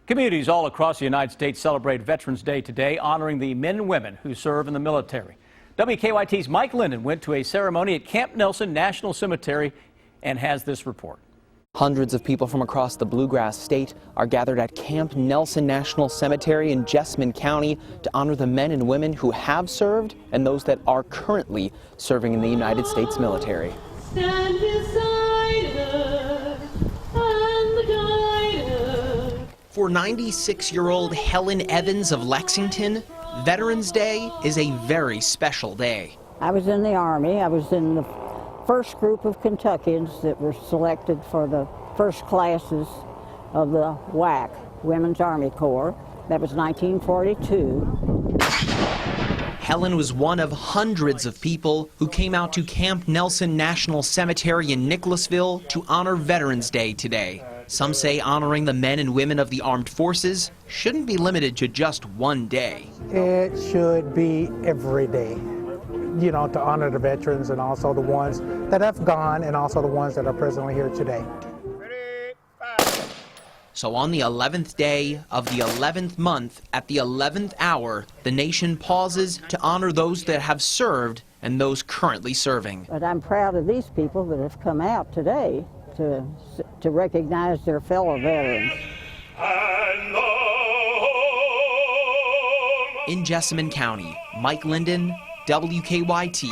Communities all across the United States celebrate Veterans Day today, honoring the men and women who serve in the military. WKYT's Mike Linden went to a ceremony at Camp Nelson National Cemetery and has this report. Hundreds of people from across the Bluegrass State are gathered at Camp Nelson National Cemetery in Jessamine County to honor the men and women who have served and those that are currently serving in the United States military. Stand beside her and guide her. For 96-year-old Helen Evans of Lexington, Veterans Day is a very special day. I was in the Army. I was in the first group of Kentuckians that were selected for the first classes of the WAC, Women's Army Corps. That was 1942. Helen was one of hundreds of people who came out to Camp Nelson National Cemetery in Nicholasville to honor Veterans Day today. Some say honoring the men and women of the armed forces shouldn't be limited to just one day. It should be every day, you know, to honor the veterans and also the ones that have gone and also the ones that are presently here today. So on the 11th day of the 11th month at the 11th hour, the nation pauses to honor those that have served and those currently serving. But I'm proud of these people that have come out today to recognize their fellow veterans. In Jessamine County, Mike Linden, WKYT.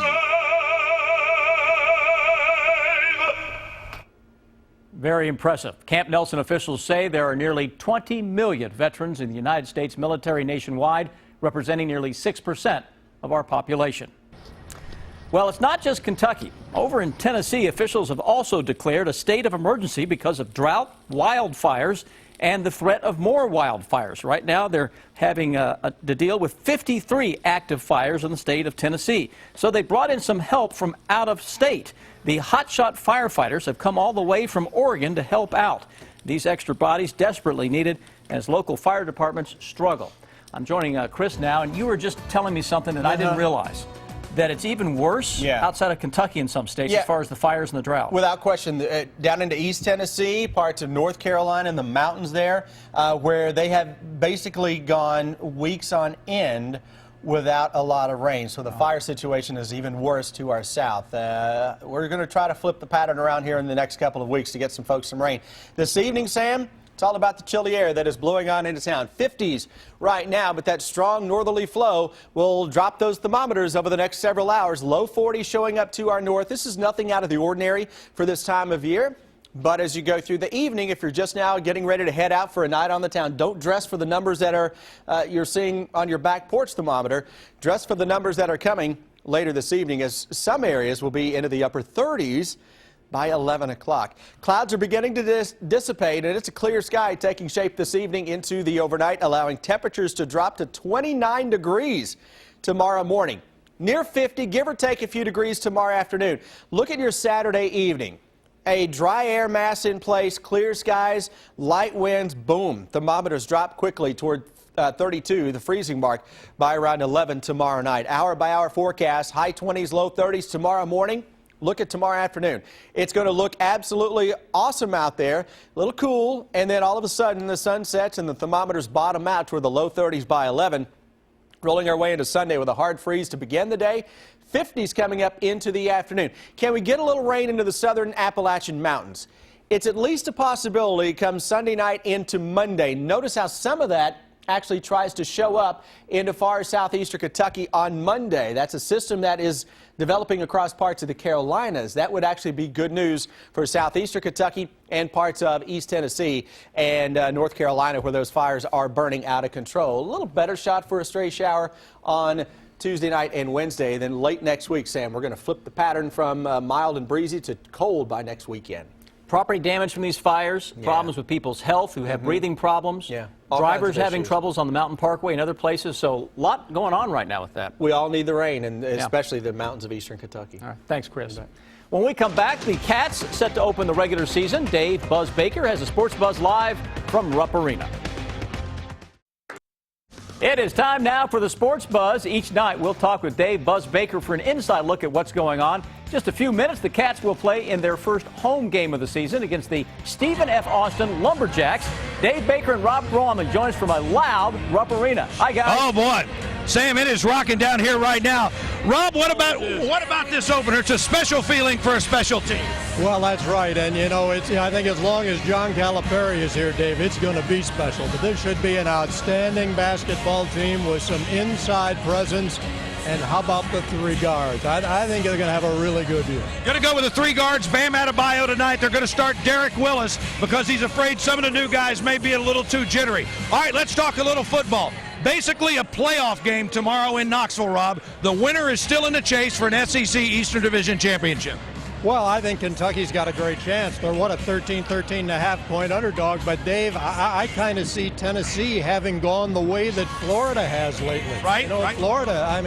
Very impressive. Camp Nelson officials say there are nearly 20 million veterans in the United States military nationwide, representing nearly 6% of our population. Well, it's not just Kentucky. Over in Tennessee, officials have also declared a state of emergency because of drought, wildfires, and the threat of more wildfires. Right now, they're having to deal with 53 active fires in the state of Tennessee. So they brought in some help from out of state. The hotshot firefighters have come all the way from Oregon to help out. These extra bodies desperately needed as local fire departments struggle. I'm joining Chris now, and you were just telling me something that I didn't realize. That it's even worse outside of Kentucky in some states as far as the fires and the drought. Without question, down into East Tennessee, parts of North Carolina and the mountains there, where they have basically gone weeks on end without a lot of rain. So the fire situation is even worse to our south. We're going to try to flip the pattern around here in the next couple of weeks to get some folks some rain. This evening, Sam, it's all about the chilly air that is blowing on into town. 50s right now, but that strong northerly flow will drop those thermometers over the next several hours. Low 40s showing up to our north. This is nothing out of the ordinary for this time of year. But as you go through the evening, if you're just now getting ready to head out for a night on the town, don't dress for the numbers that are you're seeing on your back porch thermometer. Dress for the numbers that are coming later this evening, as some areas will be into the upper 30s. By 11 o'clock. Clouds are beginning to dissipate, and it's a clear sky taking shape this evening into the overnight, allowing temperatures to drop to 29 degrees tomorrow morning. Near 50, give or take a few degrees tomorrow afternoon. Look at your Saturday evening. A dry air mass in place, clear skies, light winds, boom. Thermometers drop quickly toward 32, the freezing mark, by around 11 tomorrow night. Hour-by-hour forecast, high 20s, low 30s tomorrow morning. Look at tomorrow afternoon. It's going to look absolutely awesome out there, a little cool, and then all of a sudden the sun sets and the thermometers bottom out toward the low 30s by 11. Rolling our way into Sunday with a hard freeze to begin the day. 50s coming up into the afternoon. Can we get a little rain into the southern Appalachian Mountains? It's at least a possibility come Sunday night into Monday. Notice how some of that actually tries to show up into far southeastern Kentucky on Monday. That's a system that is developing across parts of the Carolinas. That would actually be good news for southeastern Kentucky and parts of East Tennessee and North Carolina, where those fires are burning out of control. A little better shot for a stray shower on Tuesday night and Wednesday. Then late next week, Sam, we're going to flip the pattern from mild and breezy to cold by next weekend. Property damage from these fires, problems with people's health who have breathing problems, drivers having troubles on the Mountain Parkway and other places. So a lot going on right now with that. We all need the rain, and especially the mountains of eastern Kentucky. All right. Thanks, Chris. When we come back, the Cats set to open the regular season. Dave Buzz Baker has a Sports Buzz Live from Rupp Arena. It is time now for the Sports Buzz. Each night we'll talk with Dave Buzz Baker for an inside look at what's going on. Just a few minutes, the Cats will play in their first home game of the season against the Stephen F. Austin Lumberjacks. Dave Baker and Rob Throman join us from a loud Rupp Arena. Hi, guys. Oh, boy. Sam, it is rocking down here right now. Rob, what about this opener? It's a special feeling for a special team. Well, that's right, and I think as long as John Calipari is here, Dave, it's going to be special. But this should be an outstanding basketball team with some inside presence. And how about the three guards? I think they're going to have a really good year. Going to go with the three guards. Bam Adebayo tonight. They're going to start Derek Willis because he's afraid some of the new guys may be a little too jittery. All right, let's talk a little football. Basically a playoff game tomorrow in Knoxville, Rob. The winner is still in the chase for an SEC Eastern Division championship. Well, I think Kentucky's got a great chance. They're, a 13.5-point underdog. But, Dave, I kind of see Tennessee having gone the way that Florida has lately. Right, Florida,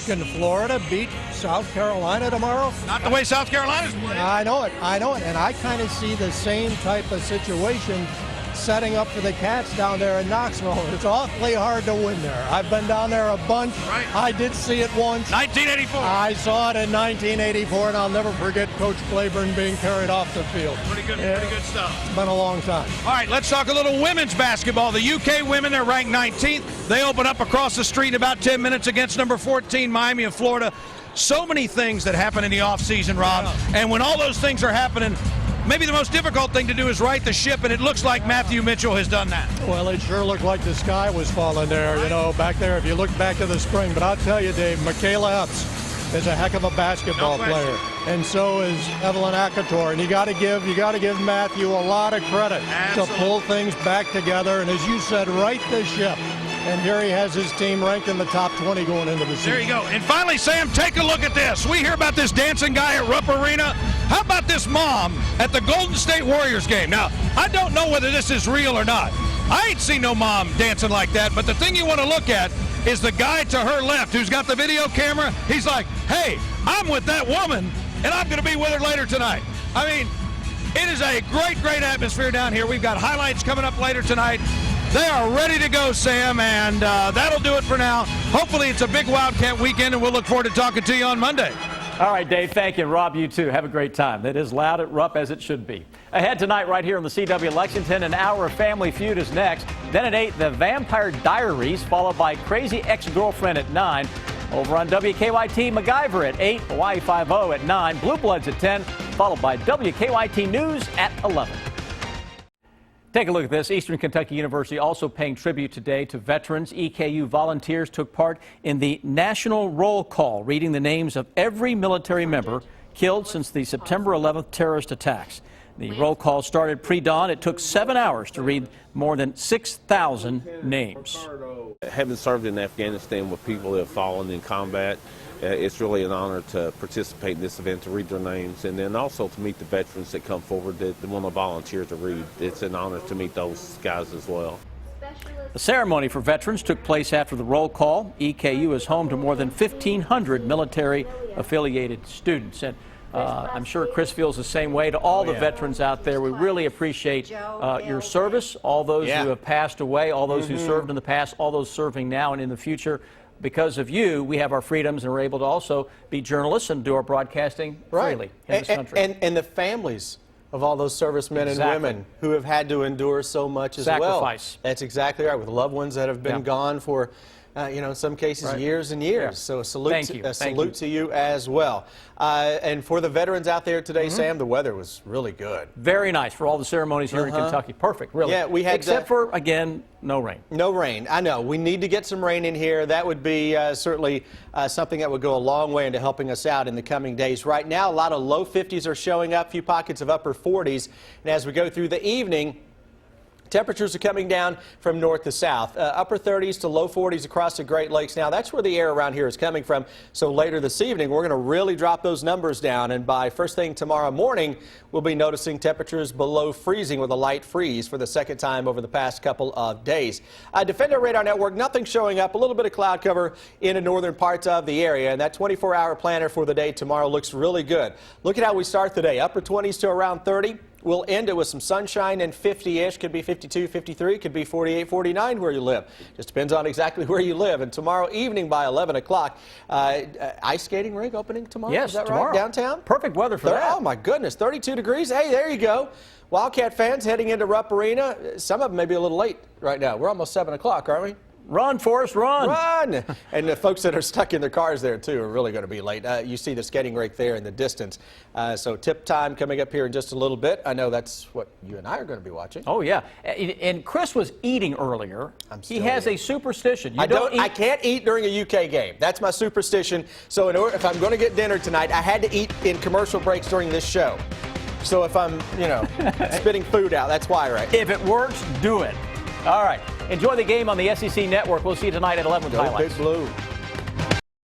can Florida beat South Carolina tomorrow? Not the way South Carolina's playing. I know it. And I kind of see the same type of situation setting up for the Cats down there in Knoxville. It's awfully hard to win there. I've been down there a bunch. Right. I did see it once. 1984. I saw it in 1984, and I'll never forget Coach Claiborne being carried off the field. Pretty good stuff. It's been a long time. All right, let's talk a little women's basketball. The UK women, they're ranked 19th. They open up across the street in about 10 minutes against number 14, Miami of Florida. So many things that happen in the offseason, Rob. Yeah. And when all those things are happening, maybe the most difficult thing to do is right the ship, and it looks like Matthew Mitchell has done that. Well, it sure looked like the sky was falling there, back there, if you look back to the spring. But I'll tell you, Dave, Michaela Epps is a heck of a basketball player, and so is Evelyn Akator. And you got to give Matthew a lot of credit to pull things back together, and as you said, right the ship. And here he has his team ranked in the top 20 going into the season. There you go. And finally, Sam, take a look at this. We hear about this dancing guy at Rupp Arena. How about this mom at the Golden State Warriors game? Now, I don't know whether this is real or not. I ain't seen no mom dancing like that, but the thing you want to look at is the guy to her left who's got the video camera. He's like, hey, I'm with that woman, and I'm going to be with her later tonight. I mean, it is a great, great atmosphere down here. We've got highlights coming up later tonight. They are ready to go, Sam, and that'll do it for now. Hopefully it's a big Wildcat weekend, and we'll look forward to talking to you on Monday. All right, Dave, thank you. And Rob, you too. Have a great time. It is loud at Rupp as it should be. Ahead tonight right here on the CW Lexington, an hour of Family Feud is next. Then at 8, The Vampire Diaries, followed by Crazy Ex-Girlfriend at 9. Over on WKYT, MacGyver at 8, Hawaii 5-0 at 9, Blue Bloods at 10, followed by WKYT News at 11. Take a look at this. Eastern Kentucky University also paying tribute today to veterans. EKU volunteers took part in the national roll call, reading the names of every military member killed since the September 11th terrorist attacks. The roll call started pre-dawn. It took 7 hours to read more than 6,000 names. Having served in Afghanistan with people that have fallen in combat, it's really an honor to participate in this event, to read their names, and then also to meet the veterans that come forward that want to volunteer to read. It's an honor to meet those guys as well. The ceremony for veterans took place after the roll call. EKU is home to more than 1,500 military-affiliated students. And I'm sure Chris feels the same way. To all the veterans out there, we really appreciate your service, all those who have passed away, all those who served in the past, all those serving now and in the future. Because of you, we have our freedoms, and we're able to also be journalists and do our broadcasting freely in this country. And the families of all those servicemen and women who have had to endure so much as well. Sacrifice. That's exactly right, with loved ones that have been gone for, in some cases, years and years. Yeah. So a salute to you as well. And for the veterans out there today, Sam, the weather was really good. Very nice for all the ceremonies here in Kentucky. Perfect, really. Yeah, we had except for, again, no rain. No rain. I know. We need to get some rain in here. That would be certainly something that would go a long way into helping us out in the coming days. Right now, a lot of low 50s are showing up, a few pockets of upper 40s. And as we go through the evening, temperatures are coming down from north to south, upper 30s to low 40s across the Great Lakes. Now, that's where the air around here is coming from. So later this evening, we're going to really drop those numbers down. And by first thing tomorrow morning, we'll be noticing temperatures below freezing with a light freeze for the second time over the past couple of days. Defender Radar Network, nothing showing up. A little bit of cloud cover in the northern parts of the area. And that 24-hour planner for the day tomorrow looks really good. Look at how we start the day. Upper 20s to around 30. We'll end it with some sunshine and 50-ish. Could be 52, 53, could be 48, 49 where you live. Just depends on exactly where you live. And tomorrow evening by 11 o'clock, ice skating rink opening tomorrow? Yes, Is that tomorrow. right? Downtown? Perfect weather for that. Oh, my goodness, 32 degrees. Hey, there you go. Wildcat fans heading into Rupp Arena. Some of them may be a little late right now. We're almost 7 o'clock, aren't we? Run, Forrest, run. Run! And the folks that are stuck in their cars there, too, are really going to be late. You see the skating rink there in the distance. So tip time coming up here in just a little bit. I know that's what you and I are going to be watching. Oh, yeah. And Chris was eating earlier. still He has eating. a superstition. I can't eat during a UK game. That's my superstition. So if I'm going to get dinner tonight, I had to eat in commercial breaks during this show. So if I'm, spitting food out, that's why, right? If it works, do it. All right. Enjoy the game on the SEC Network. We'll see you tonight at 11 with Go highlights. Big Blue.